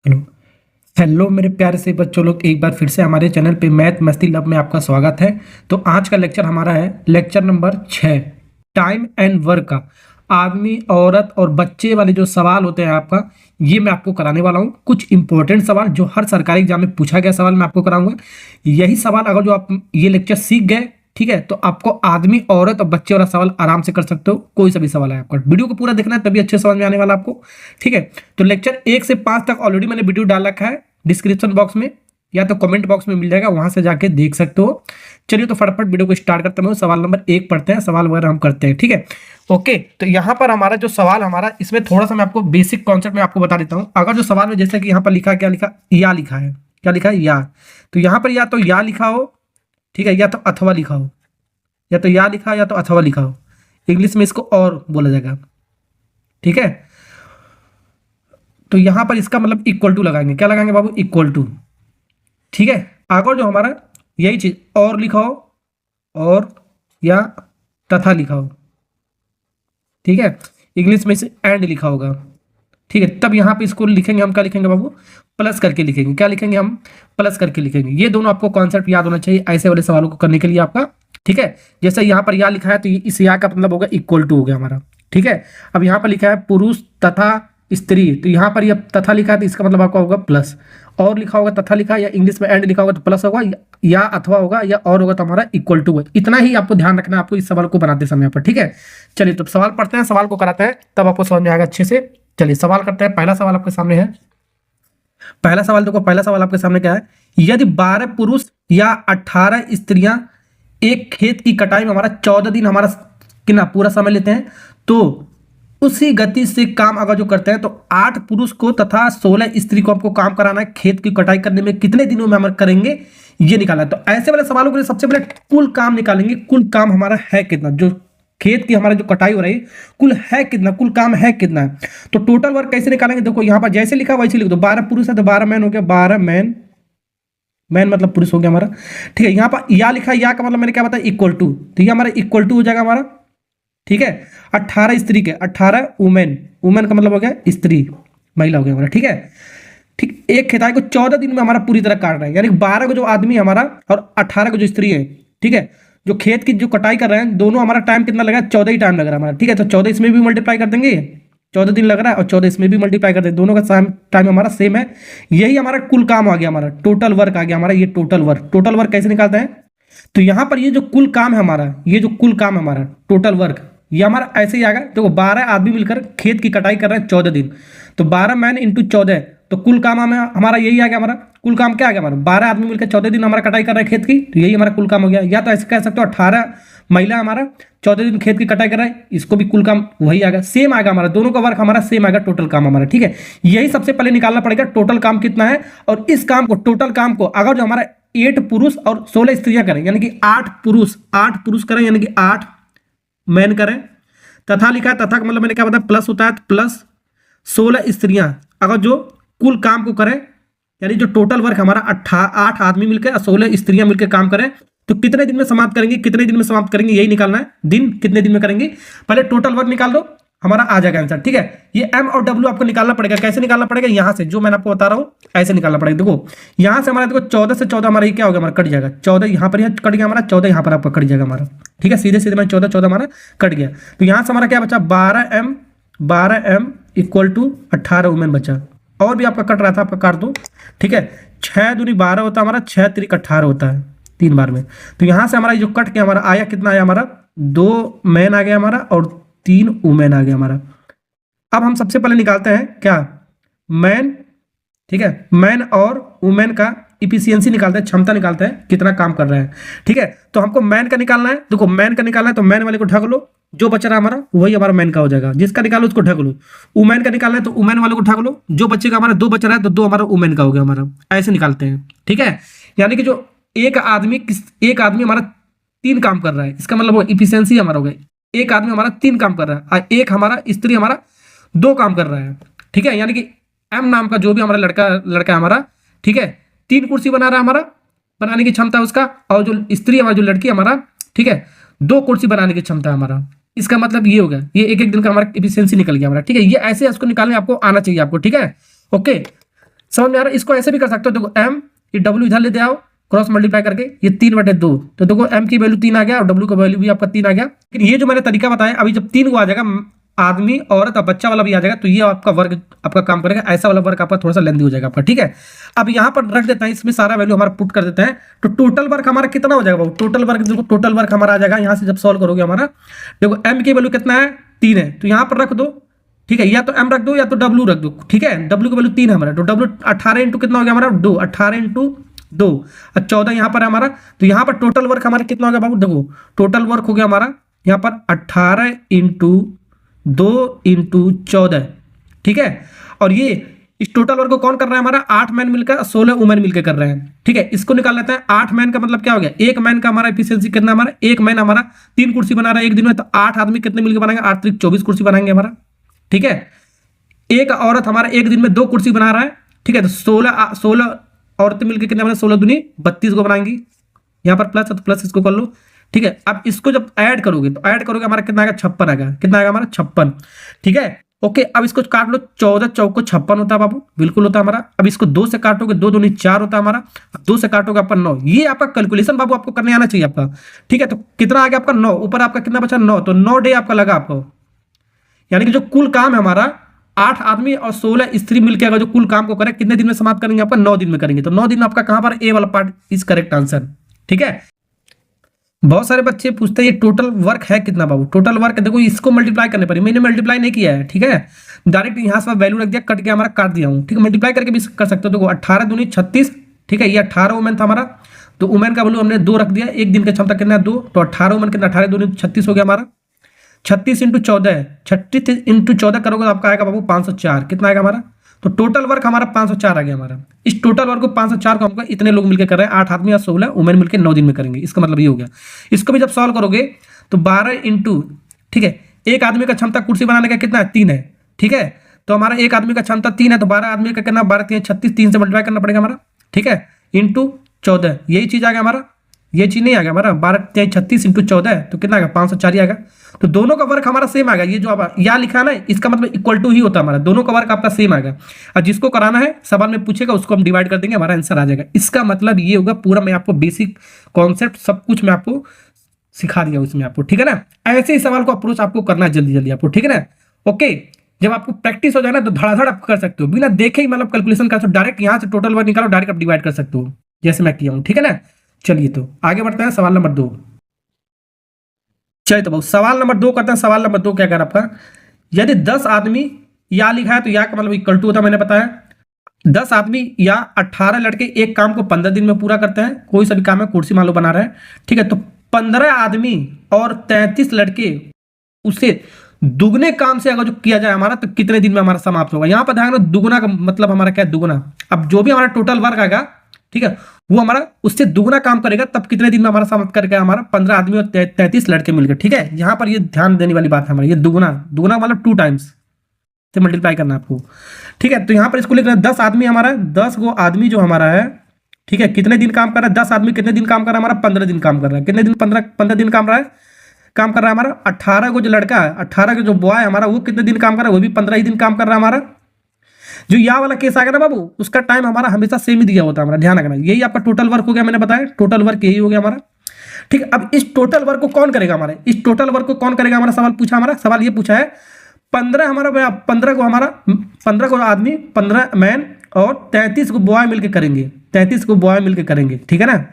Hello hello मेरे प्यारे से बच्चों लोग, एक बार फिर से हमारे चैनल पे मैथ मस्ती लब में आपका स्वागत है। तो आज का लेक्चर हमारा है lecture number 6, time and work का। आदमी, औरत और बच्चे वाले जो सवाल होते हैं आपका, ये मैं आपको कराने वाला हूँ। कुछ इंपॉर्टेंट सवाल जो हर सरकारी एग्जाम में पूछा गया सवाल मैं आपको कराऊंगा। यही सवाल अगर जो आप ये लेक्चर सीख गए, ठीक है, तो आपको आदमी, औरत और बच्चे वाला सवाल आराम से कर सकते हो। कोई सा भी सवाल है आपका, वीडियो को पूरा देखना है तभी अच्छे समझ में आने वाला आपको। ठीक है, तो लेक्चर 1 से 5 तक ऑलरेडी मैंने वीडियो डाल रखा है डिस्क्रिप्शन बॉक्स में, या तो कमेंट बॉक्स में मिल जाएगा, वहां से जाके देख सकते हो। चलिए तो फटाफट वीडियो को स्टार्ट करते हैं। सवाल नंबर 1 पढ़ते हैं, सवाल वगैरह हम करते हैं। ठीक है, ओके। तो यहाँ पर हमारा जो सवाल हमारा, इसमें थोड़ा सा मैं आपको बेसिक कॉन्सेप्ट में आपको बता देता हूँ। अगर जो सवाल में जैसे कि यहाँ पर लिखा, क्या लिखा, या लिखा है, क्या लिखा है, या। तो यहाँ पर या तो या लिखा हो, ठीक है, या तो अथवा लिखा हो, या तो या लिखा हो या तो अथवा लिखा हो। इंग्लिश में इसको और बोला जाएगा। ठीक है, तो यहां पर इसका मतलब इक्वल टू लगाएंगे। क्या लगाएंगे बाबू? Equal to. ठीक है, अगर जो हमारा यही चीज और लिखा हो, और या तथा लिखा हो, ठीक है, इंग्लिश में इसे एंड लिखा होगा, ठीक है, तब यहां पे इसको लिखेंगे हम। क्या लिखेंगे बाबू? प्लस करके लिखेंगे। क्या लिखेंगे हम? प्लस करके लिखेंगे। ये दोनों आपको कॉन्सेप्ट याद होना चाहिए ऐसे वाले सवालों को करने के लिए आपका। ठीक है, जैसे यहां पर या लिखा है तो इस या का मतलब होगा इक्वल टू हो गया हमारा। ठीक है, अब यहां पर लिखा है पुरुष तथा स्त्री, तो यहां पर यह तथा लिखा है तो इसका मतलब आपका होगा प्लस। और लिखा होगा तथा लिखा, या इंग्लिश में एंड लिखा होगा तो प्लस होगा, या अथवा होगा, या और होगा तो हमारा इक्वल टू होगा। इतना ही आपको ध्यान रखना है आपको इस सवाल को बनाते समय पर। ठीक है, चलिए तो सवाल पढ़ते हैं, सवाल को कराते हैं, तब आपको समझ में आएगा अच्छे से। चलिए सवाल करते हैं। पहला सवाल आपके सामने है। पहला सवाल देखो, पहला सवाल आपके सामने क्या है? यदि 12 पुरुष या 18 स्त्रियां एक खेत की कटाई में हमारा 14 दिन हमारा कितना पूरा समय लेते हैं, तो उसी गति से काम अगर जो करते हैं तो 8 पुरुष को तथा 16 स्त्री को हमको काम कराना है। खेत की कटाई करने में कितने दिनों में हम करेंगे, ये निकालना है। तो ऐसे वाले सवालों के लिए सबसे पहले कुल काम निकालेंगे। कुल काम हमारा है कितना, जो खेत की हमारा जो कटाई हो रही है, कुल है कितना, कुल काम है कितना है। तो टोटल वर्क कैसे निकालेंगे? देखो यहाँ पर जैसे लिखा वैसे लिख दो। 12 पुरुष है तो 12 मैन हो गया, 12 मैन, मैन मतलब पुरुष हो गया हमारा। ठीक है, यहाँ पर या लिखा है, या का मतलब मैंने क्या बताया, इक्वल टू, तो ये हमारा इक्वल टू हो जाएगा हमारा। ठीक है, 18 स्त्री के, 18 वुमेन, वुमेन का मतलब हो गया स्त्री, महिला हो गया हमारा। ठीक है, ठीक, एक खेताई को 14 दिन में हमारा पूरी तरह काट रहा है, यानी 12 को जो आदमी हमारा और 18 को जो स्त्री है, ठीक है, जो खेत की जो कटाई कर रहे हैं, दोनों हमारा टाइम कितना लगा? 14 ही टाइम लग रहा है हमारा। ठीक है, तो 14 इसमें भी मल्टीप्लाई कर देंगे, 14 दिन लग रहा है, और 14 इसमें भी मल्टीप्लाई कर देंगे, दोनों का टाइम हमारा सेम है। यही हमारा कुल काम आ गया, हमारा टोटल वर्क आ गया हमारा। ये टोटल वर्क, टोटल वर्क कैसे निकालते हैं? तो यहां पर ये जो कुल काम है हमारा, ये जो कुल काम है हमारा टोटल वर्क, ये हमारा ऐसे ही आएगा। देखो 12 आदमी मिलकर खेत की कटाई कर रहे हैं 14 दिन, तो 12 मैन इंटू 14, तो कुल काम हमें हमारा यही आ गया। हमारा कुल काम क्या आ गया? हमारा 12 आदमी मिलकर 14 दिन हमारा कटाई कर रहे हैं खेत की, तो यही हमारा कुल काम हो गया। या तो ऐसे कह सकते हो 18 महिला हमारा 14 दिन खेत की कटाई कर रहा है, इसको भी कुल काम वही आएगा, सेम आएगा हमारा, दोनों का वर्क हमारा सेम आएगा, टोटल काम हमारा। ठीक है, यही सबसे पहले निकालना पड़ेगा टोटल काम कितना है। और इस काम को, टोटल काम को, अगर जो हमारा 8 पुरुष और 16 स्त्रियां करें, यानी कि 8 पुरुष करें, यानी कि 8 मैन करें, तथा लिखा है, तथा का मतलब मैंने क्या बताया, प्लस होता है, प्लस 16 स्त्रियां अगर जो कुल काम को करें, यानी जो टोटल वर्क हमारा 8 आदमी मिलकर 16 स्त्रियां मिलकर काम करें, तो कितने दिन में समाप्त करेंगे, कितने दिन में समाप्त करेंगे, यही निकालना है। दिन कितने दिन में करेंगे, पहले टोटल वर्क निकाल दो, हमारा आ जाएगा आंसर। ठीक है, ये एम और डब्ल्यू आपको निकालना पड़ेगा। कैसे निकालना पड़ेगा? यहां से, जो मैंने आपको बता रहा हूं ऐसे निकालना पड़ेगा। देखो यहां से हमारा, देखो 14 से 14 हमारा ये क्या हो गया, हमारा कट जाएगा। 14 यहां पर कट गया हमारा, 14 यहां पर आपका कट जाएगा हमारा। ठीक है, सीधे सीधे मैं 14 हमारा कट गया। तो यहां से हमारा क्या बचा? 12m इक्वल टू 18 वुमेन बचा। और भी आपका कट रहा था, आपका काट दो। ठीक है, 6 दूनी 12 होता है हमारा, 6 त्रिक 18 होता है 3 बार में। तो यहां से हमारा जो कट के हमारा आया कितना आया हमारा? 2 मैन आ गया हमारा और 3 वुमेन आ गया हमारा। अब हम सबसे पहले निकालते हैं क्या, मैन। ठीक है, मैन और वुमेन का इफिशियंसी निकालते हैं, क्षमता निकालते हैं, कितना काम कर रहे हैं। ठीक है, तो हमको मैन का निकालना है। देखो मैन का निकालना है तो मैन वाले को ढक लो, जो बच रहा है हमारा वही हमारा मैन का हो जाएगा। जिसका निकालो उसको ढक लो। वुमेन का निकालना है तो वुमेन वाले को ढक लो, जो बचेगा हमारा 2 बच रहा है तो 2 हमारा वुमेन का हो गया हमारा। ऐसे निकालते हैं। ठीक है, यानी कि जो एक आदमी हमारा 3 काम कर रहा है, इसका मतलब इफिशियंसी हमारा हो गया, एक आदमी हमारा 3 काम कर रहा है और एक हमारा स्त्री हमारा 2 काम कर रहा है। ठीक है, यानी कि एम नाम का जो भी हमारा लड़का है हमारा, ठीक है, 3 कुर्सी बना रहा है हमारा, बनाने की क्षमता है उसका। और जो स्त्री हमारा, जो लड़की हमारा, ठीक है, 2 कुर्सी बनाने की क्षमता है हमारा। इसका मतलब ये हो गया, ये एक दिन का हमारा इफिशियंसी निकल गया हमारा। ठीक है, ये ऐसे इसको निकालने आपको आना चाहिए आपको। ठीक है, ओके। समझ में आ रहा है? इसको ऐसे भी कर सकते हो, देखो m, ये w इधर ले आओ क्रॉस मल्टीप्लाई करके, ये 3/2, तो देखो m की वैल्यू 3 आ गया और w का वैल्यू भी आपका 3 आ गया। लेकिन ये जो मैंने तरीका बताया, अभी जब 3 को आ जाएगा, आदमी औरत और बच्चा वाला भी आ जाएगा, तो ये आपका वर्ग आपका काम करेगा। ऐसा वाला वर्ग आपका थोड़ा सा लेंदी हो जाएगा आपका, ठीक है। अब यहाँ पर रख देते हैं, इसमें सारा वैल्यू हमारा पुट कर देते हैं, तो टोटल वर्क हमारा कितना हो जाएगा? टोटल वर्क, देखो टोटल वर्क हमारा आ जाएगा यहाँ से जब सॉल्व करोगे हमारा, देखो m की वैल्यू कितना है? 3 है, तो यहाँ पर रख दो, ठीक है, या तो m रख दो या तो w रख दो, ठीक है। w की वैल्यू 3 है हमारा, तो w 18 इंटू कितना हो गया हमारा? 2, 18 इंटू 2 और 14 यहाँ पर है हमारा। तो यहाँ पर टोटल वर्क हमारा कितना हो गया बाबू? देखो टोटल वर्क हो गया हमारा यहाँ पर 18 इंटू 2 इंटू 14, ठीक है। और ये इस टोटल वर्क को कौन कर रहा है? हमारा 8 मैन मिलकर 16 वुमेन मिलकर कर रहे हैं, ठीक है। इसको निकाल लेते हैं। 8 मैन का मतलब क्या हो गया? एक मैन का हमारा एफिशिएंसी कितना? हमारा एक मैन हमारा 3 कुर्सी बना रहा है एक दिन में, तो 8 आदमी कितने मिलकर बनाएंगे? 8 3 24 कुर्सी बनाएंगे हमारा, ठीक है। एक औरत हमारा एक दिन में 2 कुर्सी बना रहा है, ठीक है, तो 16 औरतें मिलकर कितने बना? 16 दूनी 32 को बनाएंगी। यहाँ पर प्लस है तो प्लस इसको कर लो, ठीक है। अब इसको जब ऐड करोगे तो ऐड करोगे हमारा कितना आएगा? 56 आएगा। कितना आएगा हमारा? 56, ठीक है। ओके, अब इसको काट लो, 14 चौक को 56 होता है बाबू, बिल्कुल होता है हमारा। अब इसको 2 से काटोगे, 2 दूनी 4 होता है हमारा, 2 से काटोगे आपका 9। ये आपका कैलकुलेशन बाबू आपको करने आना चाहिए आपका, ठीक है। तो कितना आ गया आपका? 9, ऊपर आपका कितना बचा? 9, तो 9 डे आपका लगा आपको, यानी कि जो कुल काम है हमारा 8 आदमी और 16 स्त्री मिलकर अगर जो कुल काम को करें, कितने दिन में समाप्त करेंगे? आपका 9 दिन में करेंगे। तो 9 दिन आपका कहां पर? ए वाला पार्ट इज करेक्ट आंसर, ठीक है। बहुत सारे बच्चे पूछते हैं ये टोटल वर्क है कितना बाबू? टोटल वर्क देखो, इसको मल्टीप्लाई करने पर, मैंने मल्टीप्लाई नहीं किया है, ठीक है, डायरेक्ट यहां से वैल्यू रख दिया, कट के हमारा काट दिया हूं, ठीक है। मल्टीप्लाई करके भी कर सकते हो। देखो 18 दूनी 36, ठीक है, ये 18 वुमेन था हमारा, तो वुमेन का वैल्यू हमने 2 रख दिया। एक दिन का क्षमता कितना है? 2, तो 18 वुमेन कितना? 18 दूनी 36 हो गया हमारा। 36 इंटू 14, 36 इंटू 14 करोगे तो आपका आएगा बाबू 504। कितना आएगा हमारा? तो टोटल वर्क हमारा 504 आ गया हमारा। इस टोटल वर्क को 504 को हमको इतने लोग मिलकर कर रहे हैं, 8 आदमी या 16 वुमेन मिलकर 9 दिन में करेंगे। इसका मतलब ये हो गया। इसको भी जब सॉल्व करोगे तो 12 इंटू, ठीक है, एक आदमी का क्षमता कुर्सी बनाने का कितना है? 3 है, ठीक है। तो हमारा एक आदमी का क्षमता 3 है, तो 12 आदमी का करना, 12 3 36, 3 से मल्टीप्लाई करना पड़ेगा हमारा, ठीक है, इंटू 14, यही चीज आ गया हमारा। ये चीज नहीं आ गया हमारा, 12 3 36 इंटू 14, तो कितना आएगा? 504 ही आएगा। तो दोनों का वर्क हमारा सेम आएगा। ये जो आप यहाँ लिखा ना, इसका मतलब इक्वल टू ही होता है हमारा, दोनों का वर्क आपका सेम आएगा। और जिसको कराना है सवाल में पूछेगा, उसको हम डिवाइड कर देंगे, हमारा आंसर आ जाएगा। इसका मतलब ये होगा, पूरा मैं आपको बेसिक कॉन्सेप्ट सब कुछ मैं आपको सिखा दिया उसमें आपको, ठीक है ना। ऐसे ही सवाल को अप्रोच आपको करना है जल्दी जल्दी आपको, ठीक है ना। ओके, जब आपको प्रैक्टिस हो जाए ना तो धड़ाधड़ आप कर सकते हो, बिना देखे ही मतलब कैलकुलेशन कर सकते हो, डायरेक्ट यहाँ से टोटल वर्क निकालो, डायरेक्ट आप डिवाइड कर सकते हो, जैसे मैं किया हूँ, ठीक है ना। चलिए तो आगे बढ़ते हैं, सवाल नंबर 2। चलिए तो बहुत सवाल नंबर 2 करते हैं। सवाल नंबर 2 क्या कह रहा आपका? यदि 10 आदमी, या लिखा है तो या का मतलब इक्वल टू होता है, मैंने बताया 10 आदमी या 18 लड़के एक काम को 15 दिन में पूरा करते हैं। कोई सा भी काम है, कुर्सी मान लो बना रहे हैं, ठीक है, तो 15 आदमी और 33 लड़के उसे दुगने काम से अगर जो किया जाए हमारा, तो कितने दिन में हमारा समाप्त होगा? यहाँ पर ध्यान रखना, दुगुना का मतलब हमारा क्या है? दुगुना। अब जो भी हमारा टोटल वर्क आएगा, ठीक है, वो हमारा उससे दुगुना काम करेगा, तब कितने दिन में हमारा समाप्त करेगा? हमारा 15 आदमी और 33 लड़के मिलकर, ठीक है। यहाँ पर ये ध्यान देने वाली बात है हमारी, ये दुगुना, दुगुना मतलब 2 टाइम्स से मल्टीप्लाई करना आपको, ठीक है। तो यहाँ पर इसको लिखना है 10 आदमी हमारा, 10 गो आदमी जो हमारा है, ठीक है, कितने दिन काम कर रहा है? 10 आदमी कितने दिन काम कर रहा है? हमारा 15 दिन काम कर रहा है। कितने दिन? 15 दिन काम कर रहा है हमारा। 18 को जो लड़का है, 18 का जो बॉय है हमारा, वो कितने दिन काम कर रहा है? वो भी 15 ही दिन काम कर रहा है हमारा। जो या वाला केस आ गया ना बाबू, उसका टाइम हमारा हमेशा सेम ही दिया होता है हमारा, ध्यान रखना। यही आपका टोटल वर्क हो गया, मैंने बताया टोटल वर्क यही हो गया हमारा, ठीक है। अब इस टोटल वर्क को कौन करेगा हमारे? इस टोटल वर्क को कौन करेगा? हमारा सवाल पूछा, हमारा सवाल ये पूछा है 15 को हमारा 15 को आदमी, 15 मैन और 33 को बॉय मिलकर करेंगे, 33 को बॉय मिलकर करेंगे, ठीक है ना।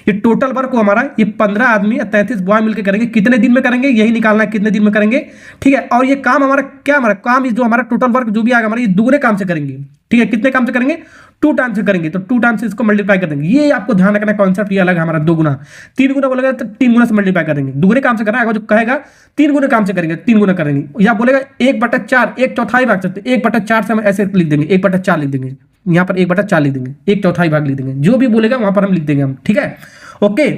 ये टोटल वर्क को हमारा ये 15 आदमी 33 बॉय मिलकर करेंगे, कितने दिन में करेंगे यही निकालना है, कितने दिन में करेंगे, ठीक है। और ये काम हमारा क्या, हमारा काम जो हमारा टोटल वर्क जो भी आएगा हमारा, ये दुगने काम से करेंगे, ठीक है। कितने काम से करेंगे? 2 टाइम से करेंगे, तो 2 टाइम से इसको मल्टीप्लाई कर देंगे। ये आपको ध्यान रखना, कॉन्सेप्ट ये अलग है हमारा। 2 गुना, 3 गुना बोलेगा तो 3 गुना से मल्टीप्लाई करेंगे। दुगने काम से करना है, जो कहेगा 3 गुना काम से करेंगे, 3 गुना करेंगे। या बोलेगा 1/4, 1/4 भाग सकते, 1/4 से हम ऐसे लिख देंगे, 1/4 लिख देंगे, यहाँ पर 1/4 लिख देंगे, 1/4 भाग लिख देंगे, जो भी बोलेगा वहां पर हम लिख देंगे हम, ठीक है। ओके,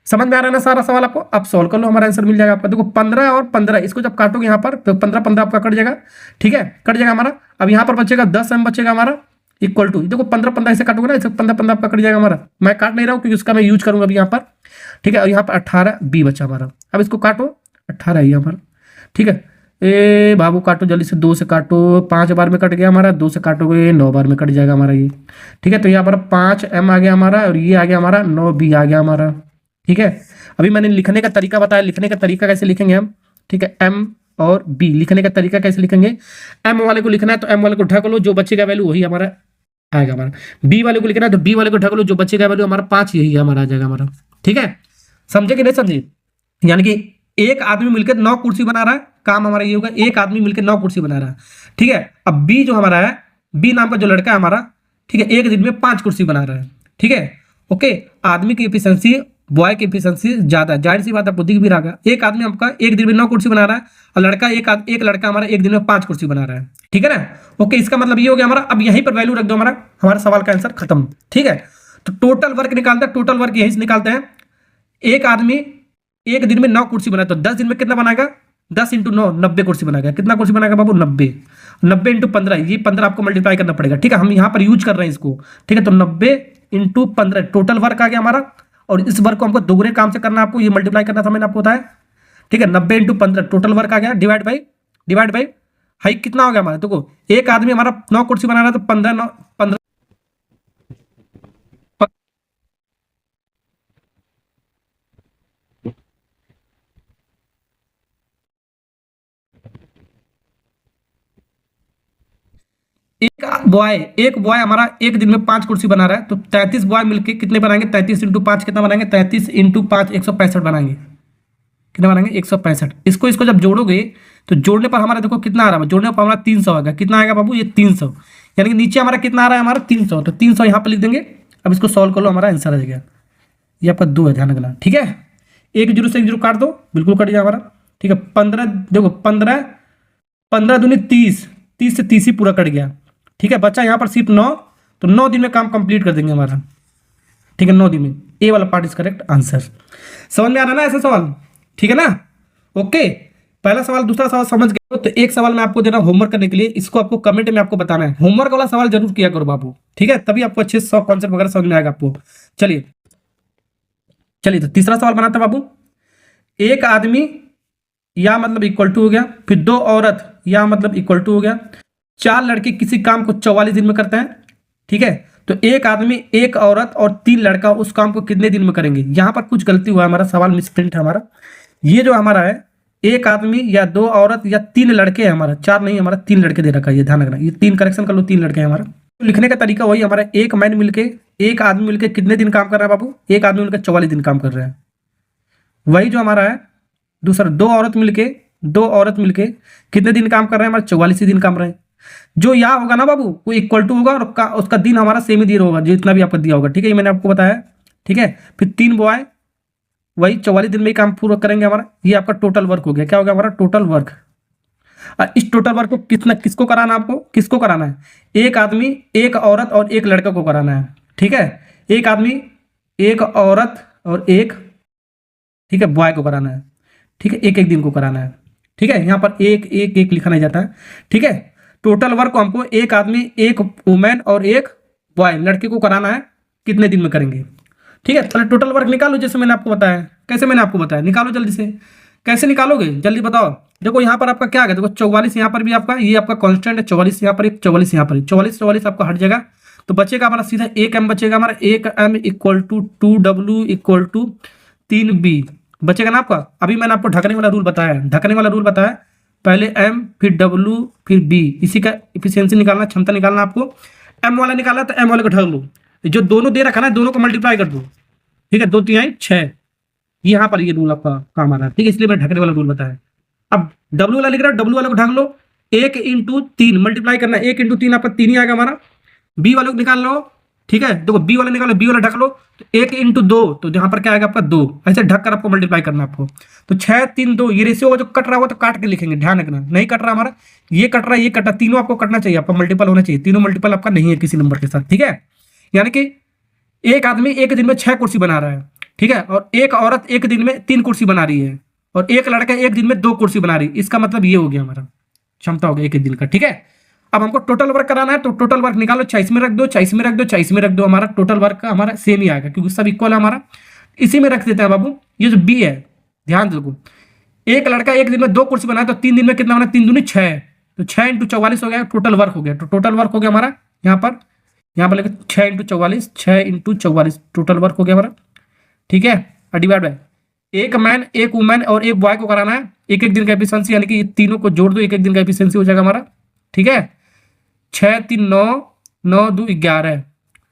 समझ में आ रहा है ना सारा सवाल आपको? अब सॉल्व कर लो, हमारा आंसर मिल जाएगा आपका। देखो 15 और 15 इसको जब काटोगे यहाँ पर, तो 15 आपका कट जाएगा, ठीक है, कट जाएगा हमारा। अब यहाँ पर बचेगा 10 m बचेगा हमारा, इक्वल टू, देखो 15 ऐसे काटोगे ना, इसे 15 आपका कट जाएगा हमारा। मैं काट नहीं रहा हूँ क्योंकि उसका मैं यूज करूंगा अभी यहाँ पर, ठीक है। और यहाँ पर 18 b बचा हमारा। अब इसको काटो, 18 है यहाँ पर, ठीक है। ए बाबू काटो जल्दी से, 2 से काटो, 5 बार में कट गया हमारा, 2 से काटोगे 9 बार में कट जाएगा हमारा ये। ठीक है, तो यहाँ पर 5m आ गया हमारा और ये आ गया हमारा 9b आ गया हमारा। ठीक है, अभी मैंने लिखने का तरीका बताया, लिखने का तरीका कैसे लिखेंगे हम। ठीक है, m और b लिखने का तरीका कैसे लिखेंगे। m वाले को लिखना है तो m वाले को ढक लो, जो बचेगा वैल्यू वही हमारा आएगा हमारा। b वाले को लिखना है तो b वाले को ढक लो, जो बचेगा वैल्यू हमारा 5 यही हमारा आ जाएगा हमारा। ठीक है, समझे कि नहीं समझे। यानी कि एक आदमी मिलकर 9 कुर्सी बना रहा है, काम हमारा ये होगा, एक आदमी मिलकर 9 कुर्सी बना रहा है। ठीक है, अब बी जो हमारा है, बी नाम का जो लड़का है हमारा, ठीक है, एक दिन में 5 कुर्सी बना रहा है। ठीक है, ओके, आदमी की एफिशिएंसी बॉय की एफिशिएंसी ज्यादा, जाहिर सी बात है, बुद्धि भी रहा। एक आदमी आपका एक दिन में 9 कुर्सी बना रहा है और लड़का एक लड़का हमारा एक दिन में 5 कुर्सी बना रहा है। ठीक है ना, ओके, इसका मतलब ये हो गया हमारा। अब यहीं पर वैल्यू रख दो, हमारा सवाल का आंसर खत्म। ठीक है, तो टोटल वर्क निकालते हैं, टोटल वर्क यहीं से निकालते हैं। एक आदमी एक दिन में 9 कुर्सी बनाया तो 10 दिन में कितना बनाएगा, 10 इंटू 9 90 कुर्सी बनाएगा। कितना कुर्सी बनाएगा बाबू, 90 इंटू 15, ये 15 आपको मल्टीप्लाई करना पड़ेगा। ठीक है, हम यहाँ पर यूज कर रहे हैं इसको। ठीक है, तो 90 इंटू 15 टोटल वर्क आ गया हमारा, और इस वर्क को हमको दोगुने काम से करना है, आपको ये मल्टीप्लाई करना था, मैंने आपको बताया। ठीक है, 90 इंटू 15 टोटल वर्क आ गया, डिवाइड बाई हाइट कितना हो गया हमारा। देखो एक आदमी हमारा 9 कुर्सी बना रहा है तो 15 एक बॉय हमारा एक दिन में 5 कुर्सी बना रहा है, तो 33 बॉय मिलके कितने बनाएंगे, 33 इंटू 5 कितना बनाएंगे, 33 इंटू 5 165 बनाएंगे। कितना बनाएंगे, 165। इसको जब जोड़ोगे तो जोड़ने पर हमारा देखो कितना आ रहा है, जोड़ने पर हमारा 300 आएगा। कितना आएगा बाबू, ये 300, यानी कि नीचे हमारा कितना आ रहा है, हमारा 300, तो 300 यहाँ पर लिख देंगे। अब इसको सॉल्व कर लो, हमारा आंसर आ जाएगा। ये आपका 2 है, ध्यान रखना। ठीक है, एक जीरो से एक जीरो काट दो, बिल्कुल कट जाए हमारा। ठीक है, 15 देखो 15 दूनी 30, 30 से 30 ही पूरा कट गया। ठीक है, बच्चा यहाँ पर सिर्फ 9, तो 9 दिन में काम कंप्लीट कर देंगे हमारा। ठीक है, 9 दिन में, ए वाला पार्ट इज करेक्ट आंसर। समझ में आ रहा है ना ऐसा सवाल, ठीक है ना। ओके, पहला सवाल, दूसरा सवाल समझ गए तो एक सवाल मैं आपको दे रहा हूं होमवर्क करने के लिए, इसको आपको कमेंट में आपको बताना है। होमवर्क वाला सवाल जरूर किया करो बाबू, ठीक है, तभी आपको अच्छे 100 कॉन्सेप्ट वगैरह समझ में आएगा आपको। चलिए तो तीसरा सवाल बनाता बाबू। एक आदमी या मतलब इक्वल टू हो गया, फिर 2 औरत या मतलब इक्वल टू हो गया, 4 लड़के किसी काम को 44 दिन में करते हैं। ठीक है, तो एक आदमी, एक औरत और 3 लड़का उस काम को कितने दिन में करेंगे। यहां पर कुछ गलती हुआ है, हमारा सवाल मिसप्रिंट है हमारा। ये जो हमारा है, एक आदमी या 2 औरत या 3 लड़के हैं हमारा, 4 नहीं, हमारा 3 लड़के दे रखा है, ये ध्यान रखना। ये 3 करेक्शन कर लो, 3 लड़के हैं हमारा। तो लिखने का तरीका वही हमारा, एक मैन मिलके, एक आदमी मिलके कितने दिन काम कर रहा है बाबू, एक आदमी मिलकर 44 दिन काम कर रहे हैं। वही जो हमारा है दूसरा, 2 औरत मिलके कितने दिन काम कर रहे हैं, हमारे 44 ही दिन काम रहे हैं। जो या होगा ना बाबू, वो इक्वल टू होगा और उसका दिन हमारा सेम ही दिन होगा, जितना भी आपका दिया होगा। ठीक है, ये मैंने आपको बताया। ठीक है, फिर 3 बॉय वही 44 दिन में ही काम पूरा करेंगे हमारा। ये आपका टोटल वर्क हो गया, क्या हो गया हमारा टोटल वर्क। इस टोटल वर्क को किसको कराना है, आपको किसको कराना है, एक आदमी, एक औरत और एक लड़का को कराना है। ठीक है, एक आदमी, एक औरत और एक, ठीक है, बॉय को कराना है। ठीक है, एक एक दिन को कराना है। ठीक है, यहाँ पर एक लिखा नहीं जाता है। ठीक है, टोटल वर्क को हमको एक आदमी, एक वुमेन और एक बॉय लड़के को कराना है, कितने दिन में करेंगे। ठीक है, पहले टोटल वर्क निकालो, जैसे मैंने आपको बताया। कैसे मैंने आपको बताया, निकालो जल्दी से। कैसे निकालोगे जल्दी बताओ। देखो यहाँ पर आपका क्या है, देखो 44 यहाँ पर भी आपका, ये आपका कांस्टेंट है, 44 यहाँ पर, 44 यहाँ पर, 44 आपका हट जाएगा, तो बचेगा हमारा सीधा 1m बचेगा हमारा, 1m equal to 2w equal to 3b बचेगा ना आपका। अभी मैंने आपको ढकने वाला रूल बताया, पहले m फिर w फिर b, इसी का इफिशियंसी निकालना, क्षमता निकालना आपको। m वाला निकालना तो m वाले को ढक लो, जो दोनों दे रखा ना दोनों को मल्टीप्लाई कर दो। ठीक है, 2 3 6, यहाँ पर ये रूल आपका काम आ रहा है। ठीक है, इसलिए मैंने ढकने वाला रूल बताया। अब w वाला लिख रहा है, w वाले को ढक लो, 1 इंटू 3 मल्टीप्लाई करना, 1 इंटू 3 आपका 3 ही आएगा हमारा। b वाले को निकाल लो। ठीक है, देखो b वाला निकालो, b वाला ढक लो, तो 1 इंटू 2, तो यहाँ पर क्या आएगा आपका 2, ऐसे ढक कर आपको मल्टीप्लाई करना आपको। तो 6 3 2, ये रेशियो जो कट रहा हो तो काट के लिखेंगे, ध्यान रखना। नहीं कट रहा हमारा, ये कट रहा है, ये कट रहा, तीनों आपको कटना चाहिए, आपका मल्टीपल होना चाहिए, तीनों मल्टीपल आपका नहीं है किसी नंबर के साथ। ठीक है, यानी कि एक आदमी एक दिन में 6 कुर्सी बना रहा है। ठीक है, और एक औरत एक दिन में 3 कुर्सी बना रही है, और एक लड़का एक दिन में 2 कुर्सी बना रही है। इसका मतलब ये हो गया हमारा क्षमता हो गया एक दिन का। ठीक है, अब हमको टोटल वर्क कराना है, तो टोटल वर्क निकालो, 40 में रख दो, 40 में रख दो, 40 में रख दो, हमारा टोटल वर्क का हमारा सेम ही आएगा, क्योंकि सब इक्वल है हमारा। इसी में रख देते हैं बाबू। ये जो बी है, ध्यान दो, एक लड़का एक दिन में 2 कुर्सी बनाए तो 3 दिन में कितना बना, 3 दूनी 6, तो 6 × 44 हो गया, टोटल वर्क हो गया। तो टोटल वर्क हो गया हमारा यहाँ पर लेके 6 × 44, 6 × 44 टोटल वर्क हो गया हमारा, ठीक है। और डिवाइड बाय एक मैन, एक वुमेन और एक बॉय को कराना है, एक एक दिन का एफिशिएंसी, यानी कि ये तीनों को जोड़ दो, एक एक दिन का एफिशिएंसी हो जाएगा हमारा, ठीक है। 6 3 9, 9 2 11,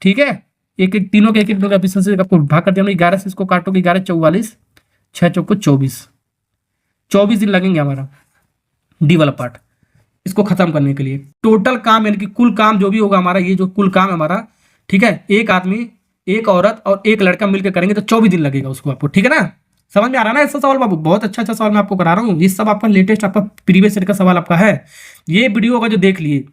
ठीक है। एक एक तीनों के एक एक दिन का एफिशिएंसी आपको भाग कर दिया, 11 से इसको काटोगे, 11 44, 6 चौको 24, 24 दिन लगेंगे हमारा डी वाला पार्ट इसको खत्म करने के लिए। टोटल काम यानी कि कुल काम जो भी होगा हमारा, ये जो कुल काम हमारा, ठीक है, एक आदमी, एक औरत और एक लड़का मिलकर करेंगे तो 24 दिन लगेगा उसको आपको, ठीक है ना। समझ में आ रहा है ना ऐसा सवाल बाबू? बहुत अच्छा सवाल मैं आपको करा रहा हूँ। ये सब आपका लेटेस्ट, आपका प्रीवियस ईयर का सवाल आपका है। ये वीडियो का जो देख लिए,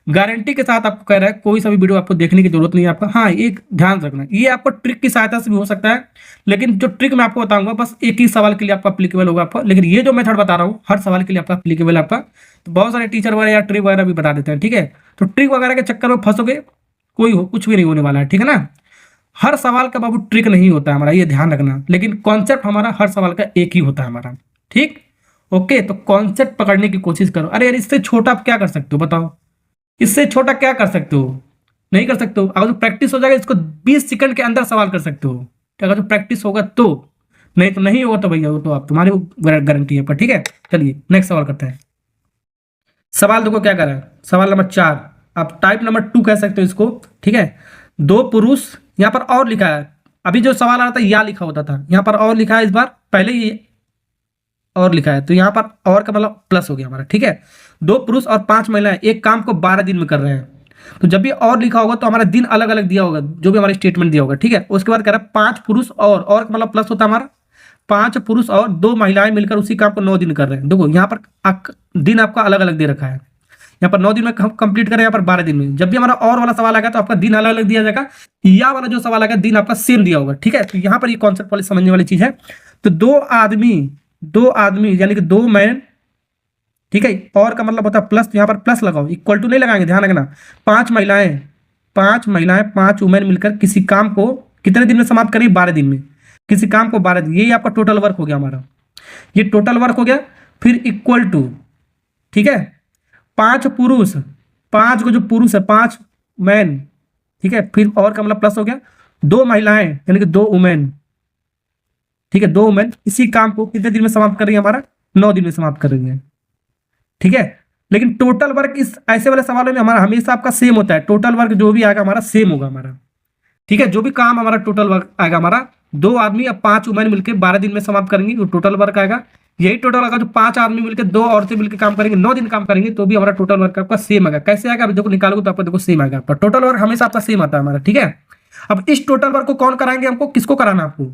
गारंटी के साथ आपको कह रहा है, कोई सा भी वीडियो आपको देखने की जरूरत नहीं है आपका। हाँ, एक ध्यान रखना, ये आपको ट्रिक की सहायता से भी हो सकता है, लेकिन जो ट्रिक मैं आपको बताऊंगा बस एक ही सवाल के लिए आपका एप्लीकेबल होगा आपका, लेकिन ये जो मेथड बता रहा हूँ हर सवाल के लिए आपका एप्लीकेबल है आपका। तो बहुत सारे टीचर वगैरह या ट्रिक वगैरह भी बता देते हैं, ठीक है। तो ट्रिक वगैरह के चक्कर में फंसोगे, कुछ भी नहीं होने वाला है, ठीक है ना। हर सवाल का बाबू ट्रिक नहीं होता है हमारा, ये ध्यान रखना, लेकिन कॉन्सेप्ट हमारा हर सवाल का एक ही होता है हमारा, ठीक। ओके, तो कॉन्सेप्ट पकड़ने की कोशिश करो। अरे यार, इससे छोटा आप क्या कर सकते हो बताओ? इससे छोटा क्या कर सकते हो? नहीं कर सकते हो। अगर जो प्रैक्टिस हो जाएगा, इसको 20 सेकंड के अंदर सवाल कर सकते हो, अगर जो प्रैक्टिस होगा तो। नहीं तो नहीं होगा तो भैया वो तो आप तुम्हारी गारंटी है पर, ठीक है। चलिए नेक्स्ट सवाल करते हैं। सवाल देखो क्या कर रहा है, सवाल नंबर 4, आप टाइप नंबर 2 कह सकते हो इसको, ठीक है। 2 पुरुष, यहाँ पर और लिखा है, अभी जो सवाल आ रहा था या लिखा होता था, यहाँ पर और लिखा है, इस बार पहले ये और लिखा है, तो यहाँ पर और का मतलब प्लस हो गया हमारा, ठीक है। 2 पुरुष और 5 महिलाएं एक काम को 12 दिन में कर रहे हैं, तो जब भी और लिखा होगा तो हमारा दिन अलग अलग दिया होगा, जो भी हमारा स्टेटमेंट दिया होगा, ठीक है। उसके बाद कह रहा है 5 पुरुष और का मतलब प्लस होता है हमारा, 5 पुरुष और 2 महिलाएं मिलकर उसी काम को 9 दिन कर रहे हैं। देखो यहाँ पर दिन आपका अलग अलग दे रखा है, यहाँ पर 9 दिन में कंप्लीट करें, यहाँ पर 12 दिन में। जब भी हमारा और वाला सवाल आएगा तो आपका दिन अलग अलग दिया जाएगा, या वाला जो सवाल आएगा दिन आपका सेम दिया होगा, ठीक है। तो यहाँ पर ये कॉन्सेप्ट वाली समझने वाली चीज है। तो 2 आदमी यानी कि 2 मैन, ठीक है, और का मतलब होता है प्लस, यहाँ पर प्लस लगाओ, इक्वल टू नहीं लगाएंगे, ध्यान रखना। 5 महिलाएं, 5 वुमेन मिलकर किसी काम को कितने दिन में समाप्त करेंगे? 12 दिन में। किसी काम को 12 दिन, ये आपका टोटल वर्क हो गया हमारा, ये टोटल वर्क हो गया। फिर इक्वल टू, ठीक है, 5 पुरुष, 5 को जो पुरुष है 5 मैन, ठीक है, फिर और का मतलब प्लस हो गया। 2 महिलाएं यानी कि 2 वुमेन, ठीक है, 2 वुमेन इसी काम को कितने दिन में समाप्त करेंगे? हमारा 9 दिन में समाप्त करेंगे, ठीक है। लेकिन टोटल वर्क इस ऐसे वाले सवालों में हमारा हमेशा आपका सेम होता है, टोटल वर्क जो भी आएगा हमारा सेम होगा हमारा, ठीक है। जो भी काम हमारा टोटल वर्क आएगा हमारा, 2 आदमी और 5 वुमेन मिलकर 12 दिन में समाप्त करेंगे, वो टोटल वर्क आएगा। यही टोटल आएगा जो 5 आदमी मिलकर 2 औरतें मिलकर काम करेंगे, 9 दिन काम करेंगे, तो भी हमारा टोटल वर्क आपका सेम आएगा। कैसे आएगा? अभी देखो निकालोगे तो आपको देखो सेम आएगा, पर टोटल वर्क हमेशा आपका सेम आता है हमारा, ठीक है। अब इस टोटल वर्क को कौन कराएंगे? हमको किसको कराना है? आपको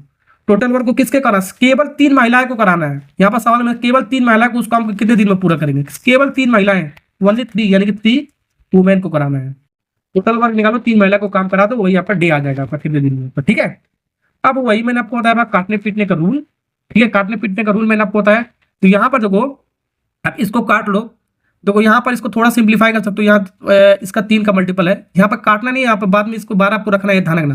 टोटल वर्क को किसके कराना? केवल 3 महिलाएं को कराना है। यहाँ पर सवाल में केवल 3 महिलाएं को उस काम को कितने दिन में पूरा करेंगे? केवल 3 महिलाएं, ओनली 3, यानी कि 3 वुमेन को कराना है। टोटल वर्क निकालो, 3 महिला को काम करा दो, वही आपका डे आ जाएगा आपका कितने दिन में, ठीक है। अब वही मैंने आपको बताया काटने पीटने का रूल, ठीक है, काटने पीटने का रूल मैंने आपको बताया। तो यहाँ पर देखो, अब इसको काट लो, देखो यहाँ पर इसको थोड़ा सिंप्लीफाई कर सकते हो। यहाँ इसका 3 का मल्टीपल है, यहाँ पर काटना नहीं है, यहाँ पर बाद में इसको 12 आपको रखना है, ध्यान रखना।